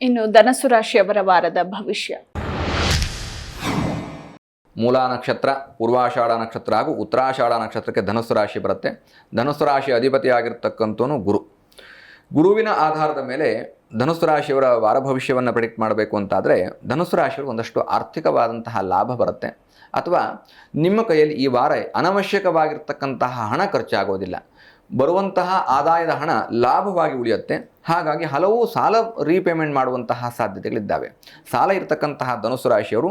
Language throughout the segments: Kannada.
ಇನ್ನು ಧನಸ್ಸು ರಾಶಿಯವರ ವಾರದ ಭವಿಷ್ಯ. ಮೂಲಾ ನಕ್ಷತ್ರ, ಪೂರ್ವಾಷಾಢ ನಕ್ಷತ್ರ ಹಾಗೂ ಉತ್ತರಾಷಾಢ ನಕ್ಷತ್ರಕ್ಕೆ ಧನುಸ್ಸು ರಾಶಿ ಬರುತ್ತೆ. ಧನುಸ್ಸು ರಾಶಿ ಅಧಿಪತಿಯಾಗಿರ್ತಕ್ಕಂಥವನು ಗುರುವಿನ ಆಧಾರದ ಮೇಲೆ ಧನುಸ್ಸು ರಾಶಿಯವರ ವಾರ ಭವಿಷ್ಯವನ್ನು ಪ್ರೆಡಿಕ್ಟ್ ಮಾಡಬೇಕು ಅಂತಾದರೆ ಧನುಸ್ಸು ರಾಶಿಯವರು ಒಂದಷ್ಟು ಆರ್ಥಿಕವಾದಂತಹ ಲಾಭ ಬರುತ್ತೆ, ಅಥವಾ ನಿಮ್ಮ ಕೈಯಲ್ಲಿ ಈ ವಾರ ಅನವಶ್ಯಕವಾಗಿರ್ತಕ್ಕಂತಹ ಹಣ ಖರ್ಚಾಗೋದಿಲ್ಲ, ಬರುವಂತಹ ಆದಾಯದ ಹಣ ಲಾಭವಾಗಿ ಉಳಿಯುತ್ತೆ. ಹಾಗಾಗಿ ಹಲವು ಸಾಲ ರೀಪೇಮೆಂಟ್ ಮಾಡುವಂತಹ ಸಾಧ್ಯತೆಗಳಿದ್ದಾವೆ. ಸಾಲ ಇರತಕ್ಕಂತಹ ಧನುಸ್ಸು ರಾಶಿಯವರು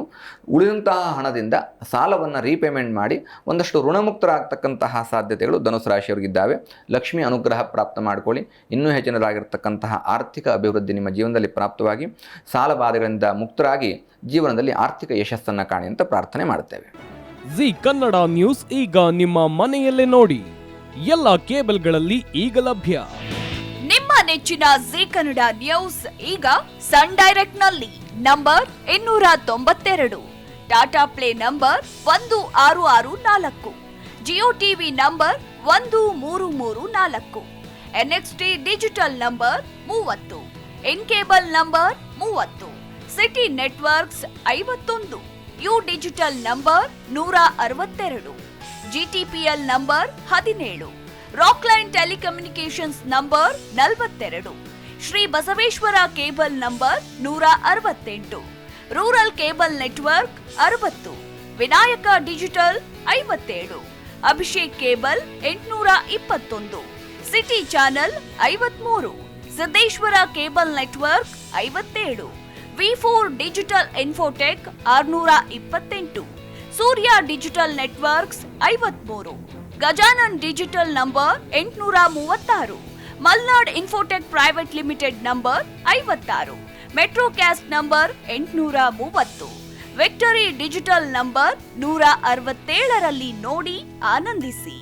ಉಳಿದಂತಹ ಹಣದಿಂದ ಸಾಲವನ್ನು ರೀಪೇಮೆಂಟ್ ಮಾಡಿ ಒಂದಷ್ಟು ಋಣಮುಕ್ತರಾಗ್ತಕ್ಕಂತಹ ಸಾಧ್ಯತೆಗಳು ಧನುಸ್ಸು ರಾಶಿಯವರಿಗಿದ್ದಾವೆ. ಲಕ್ಷ್ಮಿ ಅನುಗ್ರಹ ಪ್ರಾಪ್ತ ಮಾಡಿಕೊಳ್ಳಿ. ಇನ್ನೂ ಹೆಚ್ಚಿನದಾಗಿರ್ತಕ್ಕಂತಹ ಆರ್ಥಿಕ ಅಭಿವೃದ್ಧಿ ನಿಮ್ಮ ಜೀವನದಲ್ಲಿ ಪ್ರಾಪ್ತವಾಗಿ ಸಾಲ ಬಾಧೆಗಳಿಂದ ಮುಕ್ತರಾಗಿ ಜೀವನದಲ್ಲಿ ಆರ್ಥಿಕ ಯಶಸ್ಸನ್ನು ಕಾಣಿ ಅಂತ ಪ್ರಾರ್ಥನೆ ಮಾಡುತ್ತೇವೆ. ಜಿ ಕನ್ನಡ ನ್ಯೂಸ್ ಈಗ ನಿಮ್ಮ ಮನೆಯಲ್ಲೇ ನೋಡಿ. ಎಲ್ಲ ಕೇಬಲ್ಗಳಲ್ಲಿ ಈಗ ಲಭ್ಯ. ನಿಮ್ಮ ನೆಚ್ಚಿನ ಜಿ ಕನ್ನಡ ನ್ಯೂಸ್ ಈಗ ಸನ್ ಡೈರೆಕ್ಟ್ ನಲ್ಲಿ number 292, Tata Play number 1664, Jio TV number 1334, NXT Digital number 30, In Cable number 30, City Networks 51, U Digital number 162, GTPL number 17, Rockline Telecommunications number 42, Shri Basaveshwara Cable number 168, Rural Cable Network 60, Vinayaka Digital 57, Abhishek Cable 821, City Channel 53, Siddeshwara Cable Network 57, ವಿ4 Digital Infotech 628, Surya Digital Networks 53, Gajanan digital number 836, Malnad Infotech Private Limited number 56, Metrocast number 830, Victory Digital number 167ರಲ್ಲಿ ನೋಡಿ ಆನಂದಿಸಿ.